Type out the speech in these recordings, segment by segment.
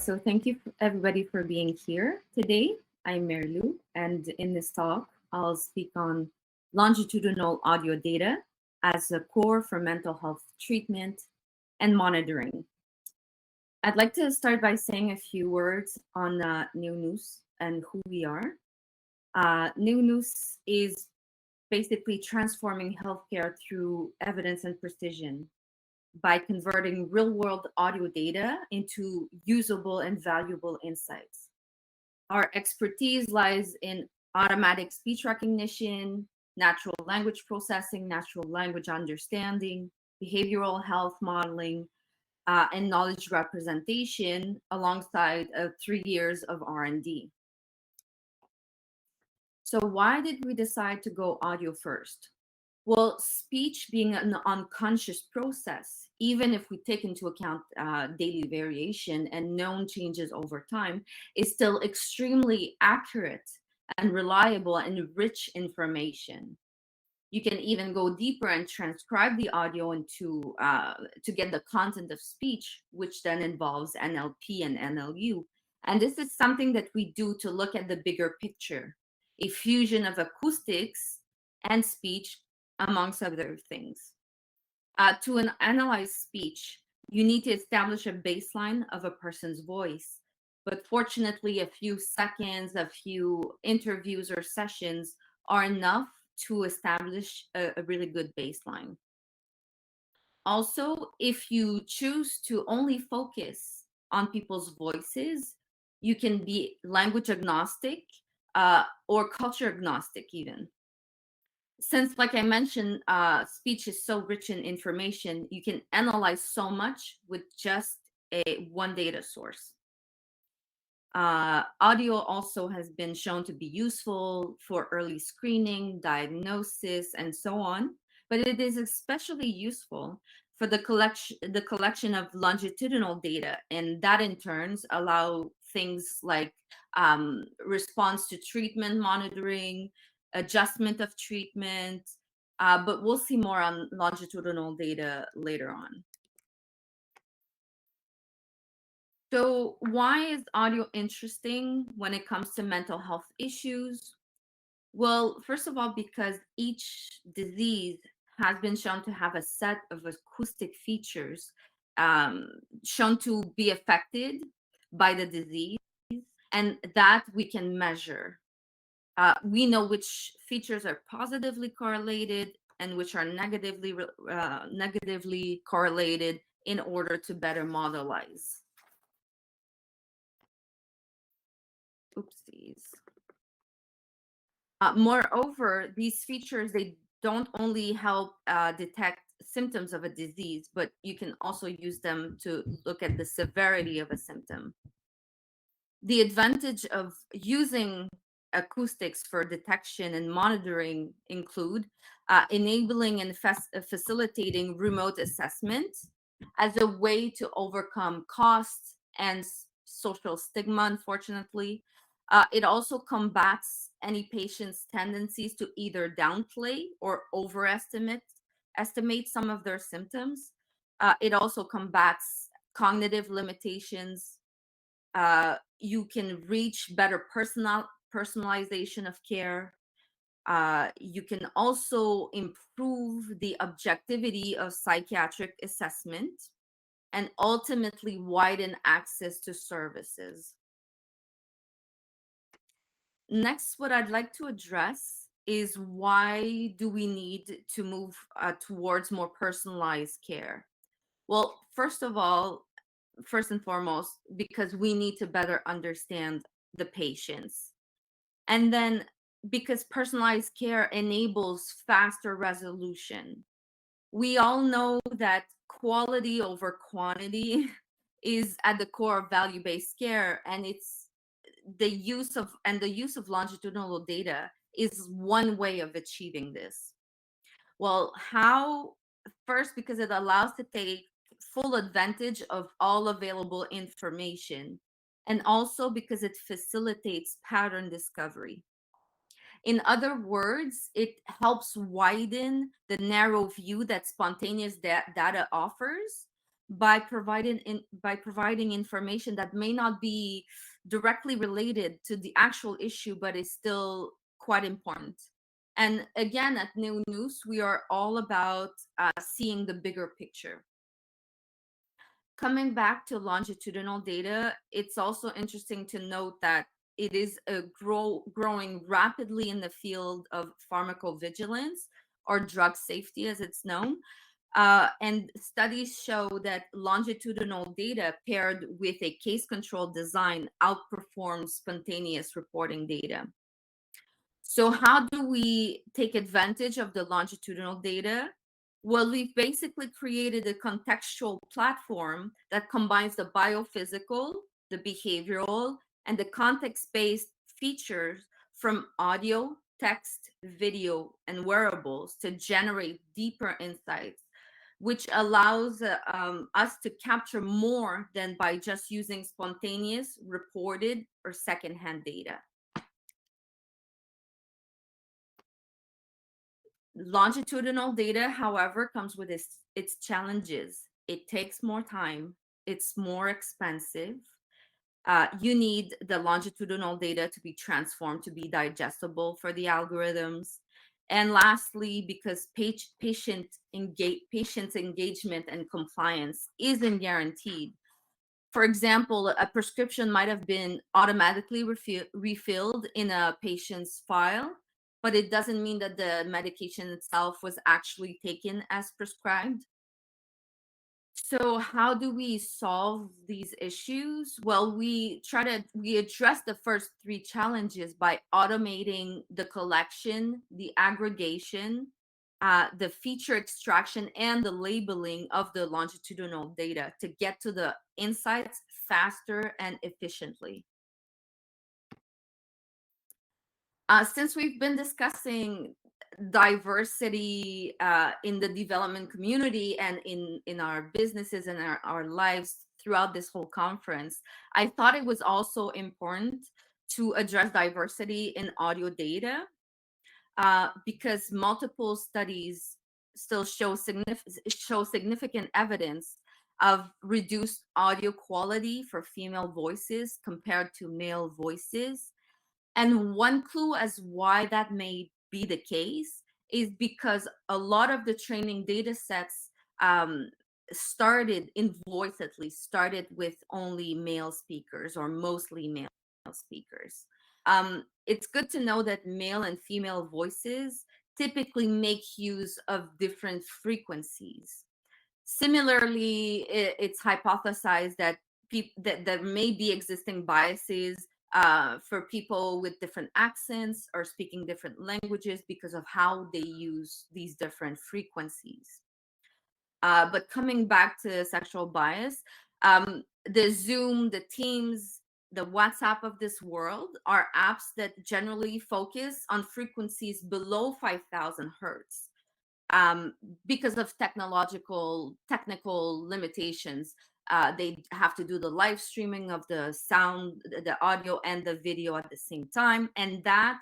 So thank you everybody for being here today. I'm Marilou, and in this talk, I'll speak on longitudinal audio data as a core for mental health treatment and monitoring. I'd like to start by saying a few words on Neonous and who we are. Neonous is basically transforming healthcare through evidence and precision by converting real-world audio data into usable and valuable insights. Our expertise lies in automatic speech recognition, natural language processing, natural language understanding, behavioral health modeling, and knowledge representation alongside 3 years of R&D. So why did we decide to go audio first? Well, speech being an unconscious process, even if we take into account daily variation and known changes over time, is still extremely accurate and reliable and rich information. You can even go deeper and transcribe the audio into to get the content of speech, which then involves NLP and NLU. And this is something that we do to look at the bigger picture, a fusion of acoustics and speech, amongst other things. To analyze speech, you need to establish a baseline of a person's voice. But fortunately, a few seconds, a few interviews or sessions are enough to establish a really good baseline. Also, if you choose to only focus on people's voices, you can be language agnostic or culture agnostic even. Since, like I mentioned, speech is so rich in information, you can analyze so much with just one data source. Audio also has been shown to be useful for early screening, diagnosis, and so on, but it is especially useful for the collection of longitudinal data, and that in turns allow things like response to treatment monitoring, adjustment of treatment, but we'll see more on longitudinal data later on. So why is audio interesting when it comes to mental health issues? Well, first of all, because each disease has been shown to have a set of acoustic features shown to be affected by the disease, and that we can measure. We know which features are positively correlated and which are negatively correlated in order to better modelize. Oopsies. Moreover, these features, they don't only help detect symptoms of a disease, but you can also use them to look at the severity of a symptom. The advantage of using acoustics for detection and monitoring include enabling and facilitating remote assessment as a way to overcome costs and social stigma, unfortunately. It also combats any patient's tendencies to either downplay or estimate some of their symptoms. It also combats cognitive limitations. You can reach better personalization of care. You can also improve the objectivity of psychiatric assessment and ultimately widen access to services. Next, what I'd like to address is why do we need to move towards more personalized care? Well, first and foremost, because we need to better understand the patients. And then because personalized care enables faster resolution. We all know that quality over quantity is at the core of value-based care, and the use of longitudinal data is one way of achieving this. Well, how? First, because it allows to take full advantage of all available information, and also because it facilitates pattern discovery. In other words, it helps widen the narrow view that spontaneous data offers, by providing information that may not be directly related to the actual issue, but is still quite important. And again, at Neonous, we are all about seeing the bigger picture. Coming back to longitudinal data, it's also interesting to note that it is growing rapidly in the field of pharmacovigilance, or drug safety as it's known. And studies show that longitudinal data paired with a case control design outperforms spontaneous reporting data. So how do we take advantage of the longitudinal data? Well, we've basically created a contextual platform that combines the biophysical, the behavioral, and the context-based features from audio, text, video, and wearables to generate deeper insights, which allows us to capture more than by just using spontaneous, reported, or secondhand data. Longitudinal data, however, comes with its challenges. It takes more time, it's more expensive. You need the longitudinal data to be transformed to be digestible for the algorithms. And lastly, because patient's engagement and compliance isn't guaranteed. For example, a prescription might have been automatically refilled in a patient's file, but it doesn't mean that the medication itself was actually taken as prescribed. So how do we solve these issues? Well, we address the first three challenges by automating the collection, the aggregation, the feature extraction, and the labeling of the longitudinal data to get to the insights faster and efficiently. Since we've been discussing diversity in the development community and in our businesses and our lives throughout this whole conference, I thought it was also important to address diversity in audio data, because multiple studies still show significant evidence of reduced audio quality for female voices compared to male voices. And one clue as why that may be the case is because a lot of the training data sets started in voice, at least started with only male speakers or mostly male speakers. It's good to know that male and female voices typically make use of different frequencies. Similarly, it's hypothesized that that there may be existing biases for people with different accents or speaking different languages because of how they use these different frequencies. But coming back to sexual bias, the Zoom, the Teams, the WhatsApp of this world are apps that generally focus on frequencies below 5,000 hertz, um, because of technical limitations. They have to do the live streaming of the sound, the audio, and the video at the same time, and that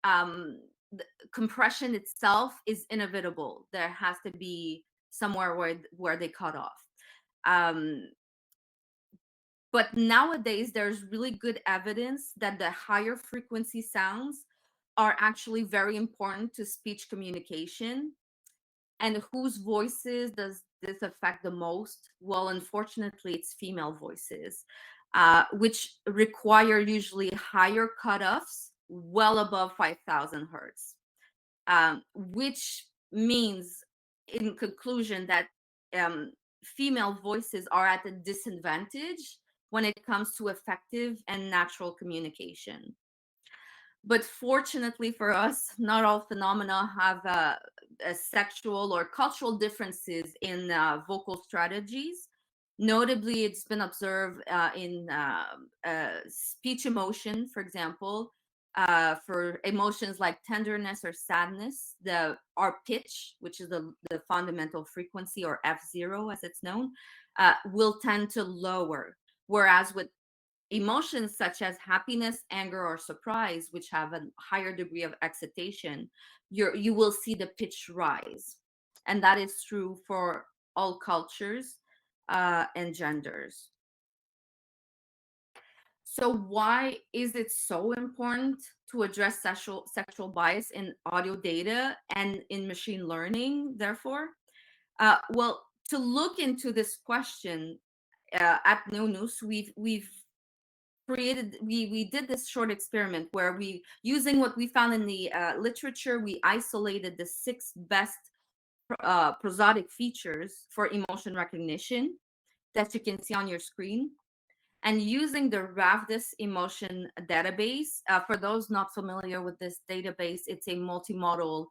um, the compression itself is inevitable. There has to be somewhere where they cut off. Um, but nowadays, there's really good evidence that the higher frequency sounds are actually very important to speech communication. And whose voices does this affect the most? Well, unfortunately, it's female voices, which require usually higher cutoffs, well above 5,000 hertz, which means, in conclusion, that um, female voices are at a disadvantage when it comes to effective and natural communication. But fortunately for us, not all phenomena have sexual or cultural differences in vocal strategies. Notably, it's been observed in speech emotion, for example, for emotions like tenderness or sadness, our pitch, which is the fundamental frequency, or F0 as it's known, will tend to lower. Whereas with emotions such as happiness, anger, or surprise, which have a higher degree of excitation, you will see the pitch rise. And that is true for all cultures. and genders. So why is it so important to address sexual bias in audio data and in machine learning, therefore? Well, to look into this question at Neonous, we've created, we did this short experiment where we, using what we found in the literature, we isolated the 6 best prosodic features for emotion recognition that you can see on your screen. And using the RAVDIS emotion database, for those not familiar with this database, it's a multimodal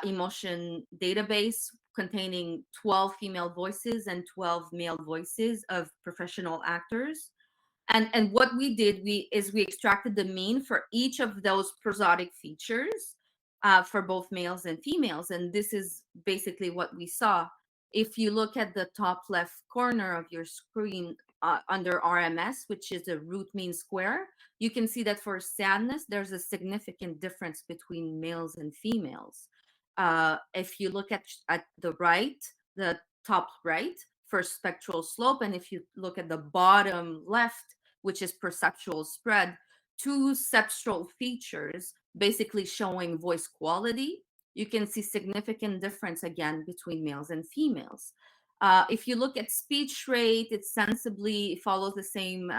emotion database containing 12 female voices and 12 male voices of professional actors. And what we did, we extracted the mean for each of those prosodic features for both males and females. And this is basically what we saw. If you look at the top left corner of your screen under RMS, which is a root mean square, you can see that for sadness, there's a significant difference between males and females. If you look at the right, the top right, for spectral slope, and if you look at the bottom left, which is perceptual spread, 2 cepstral features basically showing voice quality, you can see significant difference again between males and females. If you look at speech rate, it sensibly follows the same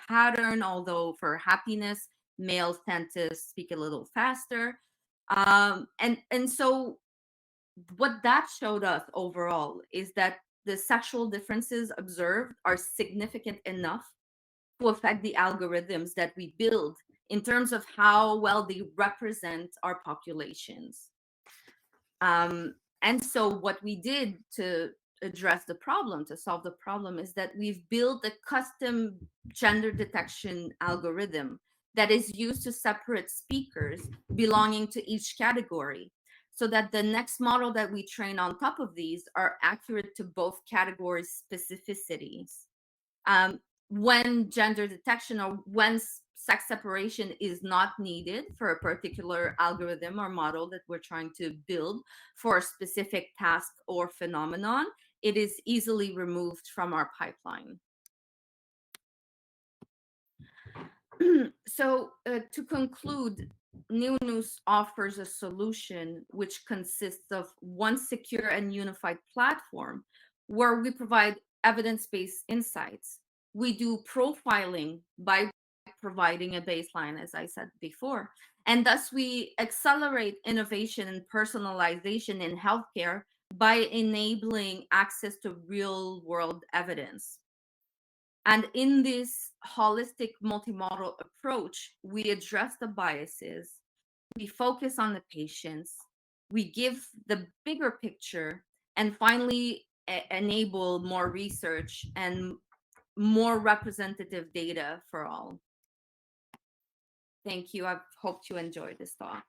pattern, although for happiness, males tend to speak a little faster. And so what that showed us overall is that the sexual differences observed are significant enough to affect the algorithms that we build in terms of how well they represent our populations. And so what we did to address the problem, to solve the problem, is that we've built a custom gender detection algorithm that is used to separate speakers belonging to each category, so that the next model that we train on top of these are accurate to both categories' specificities. When gender detection or when sex separation is not needed for a particular algorithm or model that we're trying to build for a specific task or phenomenon, it is easily removed from our pipeline. So to conclude, Neonous offers a solution which consists of one secure and unified platform where we provide evidence-based insights. We do profiling by providing a baseline, as I said before, and thus we accelerate innovation and personalization in healthcare by enabling access to real-world evidence. And in this holistic multimodal approach, we address the biases, we focus on the patients, we give the bigger picture, and finally enable more research and more representative data for all. Thank you. I hope you enjoyed this talk.